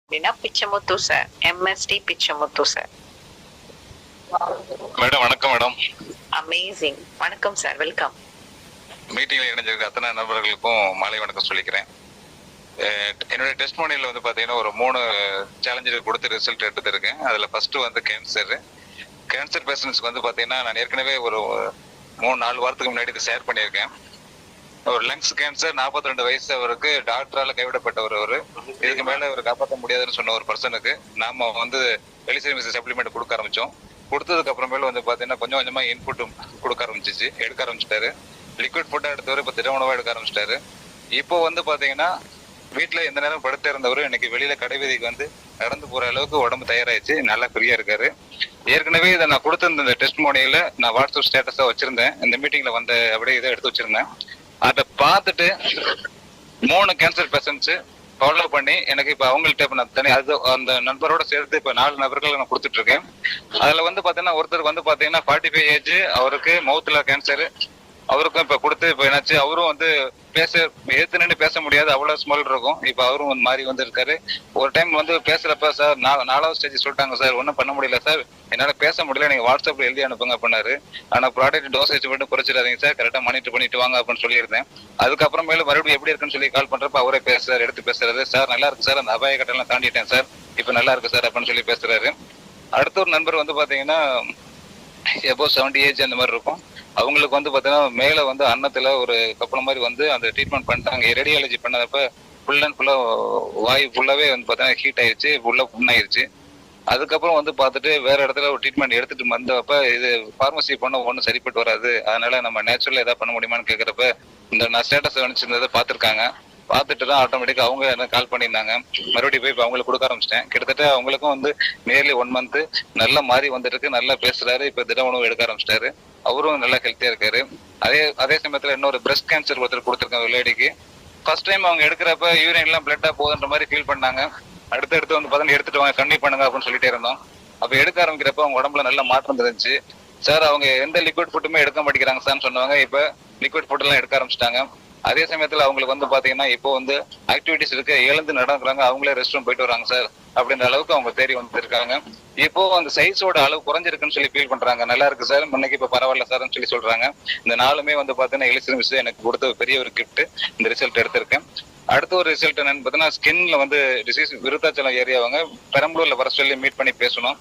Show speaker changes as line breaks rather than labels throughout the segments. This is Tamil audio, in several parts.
அப்படின்னா Pichamuthu sir, MST Pichamuthu sir.
Madam வணக்கம் மேடம்.
அமேசிங். வணக்கம் சார், வெல்கம்.
மீட்டிங்ல இணைஞ்சிருக்க அத்தனை நண்பர்களுக்கும் மாலை வணக்கம் சொல்லிக்கிறேன். என்னுடைய டெஸ்ட்மோனியில் வந்து பாத்தீங்கன்னா ஒரு 3 சேலஞ்சுகள் கொடுத்து ரிசல்ட் எடுத்துருக்கேன். அதுல ஃபர்ஸ்ட் வந்து கேன்சர் பேஷண்ட்ஸ்க்கு வந்து பாத்தீங்கன்னா நான் ஏற்கனவே ஒரு 3-4 வாரத்துக்கு முன்னாடி இதை ஷேர் பண்ணியிருக்கேன். ஒரு லங்ஸ் கேன்சர் 42 வயசு அவருக்கு டாக்டரால கைவிடப்பட்டவர். அவரு இதுக்கு மேல அவர் காப்பாற்ற முடியாதுன்னு சொன்ன ஒரு பர்சனுக்கு நாம வந்து எலிசரிமிஸ் சப்ளிமெண்ட் கொடுக்க ஆரம்பிச்சோம். கொடுத்ததுக்கு அப்புறமேல வந்து பாத்தீங்கன்னா கொஞ்சம் கொஞ்சமா இன்புட் கொடுக்க ஆரம்பிச்சிச்சு, எடுக்க ஆரம்பிச்சிட்டாரு. லிக்விட் ஃபுட்டா எடுத்தவர் இப்ப திட உணவா எடுக்க ஆரம்பிச்சிட்டாரு. இப்போ வந்து பாத்தீங்கன்னா வீட்டுல எந்த நேரம் படுத்த இருந்தவரு இன்னைக்கு வெளியில கடைவீதிக்கு வந்து நடந்து போற அளவுக்கு உடம்பு தயாராயிடுச்சு, நல்லா ஃப்ரீயா இருக்காரு. ஏற்கனவே இதை நான் கொடுத்திருந்த இந்த டெஸ்ட் மோனியில நான் வாட்ஸ்அப் ஸ்டேட்டஸா வச்சிருந்தேன். இந்த மீட்டிங்ல வந்த அப்படியே இதை எடுத்து வச்சிருந்தேன். அதை பார்த்துட்டு 3 கேன்சர் பேஷண்ட்ஸ் ஃபாலோ பண்ணி எனக்கு இப்ப அவங்கள்ட்ட நான் தனி அது அந்த நண்பரோட சேர்த்து இப்ப 4 நபர்கள் நான் கொடுத்துட்டு இருக்கேன். அதுல வந்து பாத்தீங்கன்னா ஒருத்தருக்கு வந்து பாத்தீங்கன்னா 45 ஏஜ், அவருக்கு மவுத்ல கேன்சர். அவருக்கும் இப்ப கொடுத்து இப்ப என்னாச்சு, அவரும் வந்து எதிர்த்து நின்று பேச முடியாது, அவ்வளவு ஸ்மெல் இருக்கும். இப்ப அவரும் வந்து மாறி வந்து இருக்காரு. ஒரு டைம் வந்து பேசுறப்ப சார் 4வது ஸ்டேஜ் சொல்லிட்டாங்க சார், ஒன்னும் பண்ண முடியல சார், என்னால பேச முடியல, நீங்க வாட்ஸ்அப்ல எழுதி அனுப்புங்க பண்ணாரு. ஆனா ப்ராடக்ட் டோசேஜ் மட்டும் குறைச்சிடாதீங்க சார், கரெக்டா மானிட்டர் பண்ணிட்டு வாங்க அப்படின்னு சொல்லியிருந்தேன். அதுக்கப்புறமேல மறுபடியும் எப்படி இருக்குன்னு சொல்லி கால் பண்றப்ப அவரே பேசுறாரு, எடுத்து பேசுறாரு. சார் நல்லா இருக்கு சார், அந்த அபாய கட்டெல்லாம் தாண்டிட்டேன் சார், இப்ப நல்லா இருக்கு சார் அப்படின்னு சொல்லி பேசுறாரு. அடுத்த ஒரு நண்பர் வந்து பாத்தீங்கன்னா எபோ 70 ஏஜ் அந்த மாதிரி இருக்கும். அவங்களுக்கு வந்து பாத்தீங்கன்னா மேல வந்து அன்னத்துல ஒரு கப்பலம் மாதிரி வந்து அந்த ட்ரீட்மெண்ட் பண்ணிட்டாங்க. ரேடியாலஜி பண்ணதப்ப ஃபுல் அண்ட் ஃபுல்லா வாய் ஃபுல்லாவே வந்து பாத்தீங்கன்னா ஹீட் ஆயிருச்சு, ஃபுல்லா புண்ணாயிருச்சு. அதுக்கப்புறம் வந்து பார்த்துட்டு வேற இடத்துல ஒரு ட்ரீட்மெண்ட் எடுத்துட்டு வந்தப்ப இது பார்மசி பண்ண ஒன்றும் சரிப்பட்டு வராது, அதனால நம்ம நேச்சுரலா ஏதாவது பண்ண முடியுமான்னு கேட்கறப்ப இந்த நான் ஸ்டேட்டஸ் அனுப்பிச்சிருந்ததை பார்த்துருக்காங்க. பார்த்துட்டு தான் ஆட்டோமேட்டிக்கா அவங்க எனக்கு கால் பண்ணியிருந்தாங்க. மறுபடியும் போய் இப்போ அவங்களுக்கு கொடுக்க ஆரம்பிச்சிட்டேன். கிட்டத்தட்ட அவங்களுக்கும் வந்து நியர்லி 1 மந்த் நல்லா மாறி வந்துட்டு இருக்கு, நல்லா பேசுறாரு. இப்போ திட உணவு எடுக்க ஆரம்பிச்சிட்டாரு, அவரும் நல்லா ஹெல்த்தியா இருக்காரு. அதே சமயத்துல இன்னொரு பிரஸ்ட் கேன்சர் ஒருத்தர் கொடுத்துருக்கேன் ஒரு லேடிக்கு. ஃபர்ஸ்ட் டைம் அவங்க எடுக்கிறப்ப யூரின் எல்லாம் பிளட்டா போகுதுன்ற மாதிரி ஃபீல் பண்ணாங்க. அடுத்து வந்து பார்த்தா எடுத்துட்டு வாங்க கண்டினியூ பண்ணுங்க அப்படின்னு சொல்லிட்டே இருந்தோம். அப்ப எடுக்க ஆரம்பிக்கிறப்ப அவங்க உடம்புல நல்ல மாற்றம் இருந்துச்சு. சார் அவங்க எந்த லிக்விட் ஃபுட்டுமே எடுக்க மாட்டேங்கிறாங்க சார்னு சொன்னாங்க. இப்ப லிக்விட் ஃபுட் எல்லாம் எடுக்க ஆரம்பிச்சிட்டாங்க. அதே சமயத்துல அவங்களுக்கு வந்து பாத்தீங்கன்னா இப்போ வந்து ஆக்டிவிட்டிஸ் இருக்கு, எழுந்து நடக்கிறாங்க, அவங்களே ரெஸ்ட் ரூம் போயிட்டு வராங்க சார் அப்படின்ற அளவுக்கு அவங்க தேடி வந்துருக்காங்க. இப்போ அந்த சைஸோட அளவு குறைஞ்சிருக்குன்னு சொல்லி ஃபீல் பண்றாங்க. நல்லா இருக்கு சார், முன்னைக்கு இப்ப பரவாயில்ல சார்னு சொல்லி சொல்றாங்க. இந்த 4மே வந்து பாத்தீங்கன்னா எலிசரிமிஸ் எனக்கு கொடுத்த பெரிய ஒரு கிஃப்ட். இந்த ரிசல்ட் எடுத்திருக்கேன். அடுத்த ஒரு ரிசல்ட் என்னன்னு பாத்தீங்கன்னா ஸ்கின்ல வந்து டிசீஸ் விருத்தாச்சலம் ஏரியாவங்க பெரம்பலூர்ல வர சொல்லி மீட் பண்ணி பேசணும்.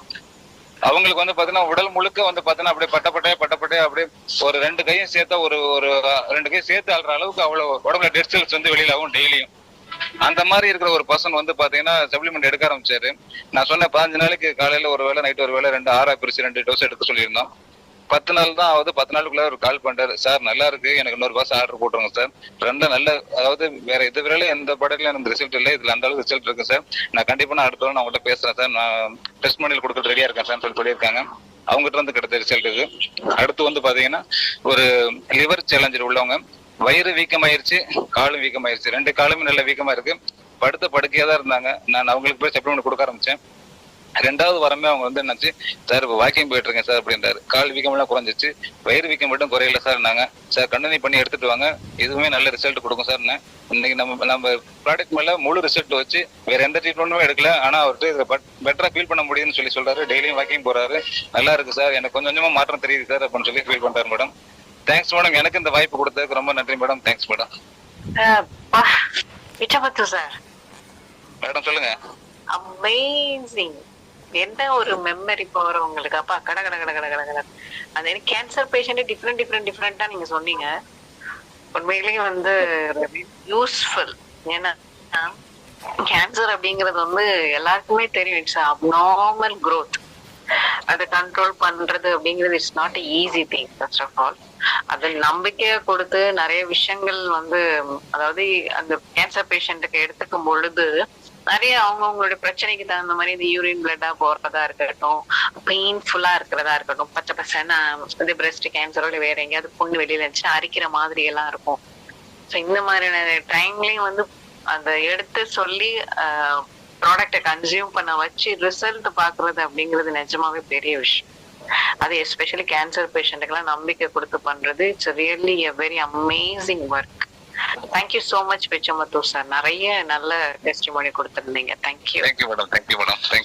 அவங்களுக்கு வந்து பாத்தீங்கன்னா உடல் முழுக்க வந்து பாத்தீங்கன்னா அப்படியே பட்டப்பட்டையா அப்படியே ஒரு 2 கையும் சேர்த்தா ஒரு 2 கையும் சேர்த்து ஆள்ற அளவுக்கு அவ்வளவு உடம்புல டெட் செல்ஸ் வந்து வெளியில ஆகும் டெய்லியும். அந்த மாதிரி இருக்கிற ஒரு பர்சன் வந்து பாத்தீங்கன்னா சப்ளிமெண்ட் எடுக்க ஆரம்பிச்சாரு. நான் சொன்ன 15 நாளைக்கு காலையில ஒரு வேளை நைட் ஒரு வேளை 2 6 பிரிச்சு 2 டோஸ் எடுக்க சொல்லியிருந்தோம். 10 நாள் தான் ஆகுது. 10 நாளுக்குள்ள ஒரு கால் பண்றாரு, சார் நல்லா இருக்கு, எனக்கு இன்னொரு பாஸ் ஆர்டர் போட்டுருங்க சார். 2 நல்ல, அதாவது வேற இது வரையில எந்த படத்துல எனக்கு ரிசல்ட் இல்லை, இதுல அந்த அளவுக்கு ரிசல்ட் இருக்கு சார். நான் கண்டிப்பா நான் அடுத்த நான் உங்கள்கிட்ட பேசுறேன் சார், நான் டெஸ்ட் மணியில் கொடுக்க ரெடியா இருக்கேன் சார் சொல்லியிருக்காங்க. அவங்ககிட்ட வந்து கிடைத்த ரிசல்ட் இது. அடுத்து வந்து பாத்தீங்கன்னா ஒரு லிவர் சேலஞ்சர் உள்ளவங்க, வயிறு வீக்கமாயிருச்சு, காலும் வீக்கமாயிருச்சு, 2 காலுமே நல்ல வீக்கமா இருக்கு. படுக்கையா தான் இருந்தாங்க. நான் அவங்களுக்கு போய் சப்ளிமெண்ட் கொடுக்க ஆரம்பிச்சேன். 2வது வாரமே அவங்க வந்து என்னாச்சு, சார் இப்போ வாக்கிங் போயிட்டு இருக்கேன் சார் அப்படின்றாரு. கால் வீக்கம் எல்லாம் குறைஞ்சிச்சு, வயிறு வீக்கம் மட்டும் குறையல சார். நாங்க சார் கண்டினியூ பண்ணி எடுத்துட்டு வாங்க, இதுவுமே நல்ல ரிசல்ட் கொடுக்கும் சார். இன்னைக்கு நம்ம ப்ராடக்ட் மேல முழு ரிசல்ட் வச்சு வேற எந்த ட்ரீட்மெண்ட்டுமே எடுக்கல, ஆனா அவர்கிட்ட பெட்டரா ஃபீல் பண்ண முடியும்னு சொல்லி சொல்றாரு. டெய்லியும் வாக்கிங் போறாரு, நல்லா இருக்கு சார், எனக்கு கொஞ்சம் கொஞ்சமா மாற்றம் தெரியுது சார் அப்படின்னு சொல்லி ஃபீல் பண்றாரு. மேடம் தேங்க்ஸ் மேடம், எனக்கு இந்த வாய்ப்பு கொடுத்ததுக்கு ரொம்ப நன்றி madam. Thanks madam.
Sir
madam சொல்லுங்க.
அமேசிங். என்ன ஒரு மெமரி பவர் உங்களுக்கு. அப்பா கட கட கட கட கட கட அந்த கேன்சர் பேஷண்ட் டிஃப்ரெண்டா நீங்க சொன்னீங்க. உண்மையிலேயே வந்து யூஸ்ஃபுல். ஏன்னா கேன்சர் அப்படிங்கிறது வந்து எல்லாருக்குமே தெரியும், இட்ஸ் அப்நார்மல் growth. அதை கண்ட்ரோல் பண்றது அப்படிங்கிறது it's not easy thing. First of all அது நம்பிக்கையை கொடுத்து நிறைய விஷயங்கள் வந்து, அதாவது அந்த கேன்சர் பேஷண்ட்டுக்கு எடுத்துக்கும் பொழுது நிறைய அவங்கவுங்களுடைய பிரச்சனைக்கு தகுந்த மாதிரி இந்த யூரின் பிளட்டா போறதா இருக்கட்டும், பெயின்ஃபுல்லா இருக்கிறதா இருக்கட்டும், பச்சை பசன்னா இது பிரஸ்ட் கேன்சரோட வேற எங்கேயாவது புண்ணு வெளியில இருந்துச்சுன்னா அரிக்கிற மாதிரி எல்லாம் இருக்கும். ஸோ இந்த மாதிரியான டைம்லயும் வந்து அந்த எடுத்து சொல்லி ப்ராடக்டை கன்சியூம் பண்ண வச்சு ரிசல்ட் பாக்குறது அப்படிங்கிறது நிஜமாவே பெரிய விஷயம். அது எஸ்பெஷலி கேன்சர் பேஷண்ட்டுக்கெல்லாம் நம்பிக்கை கொடுத்து பண்றது it's really a very amazing work. Thank you so much Pichamuthu sir. நிறைய நல்ல டெஸ்டிமோனி கொடுத்திருந்தீங்க. Thank you.
Thank you madam. Thank you madam. Thank you.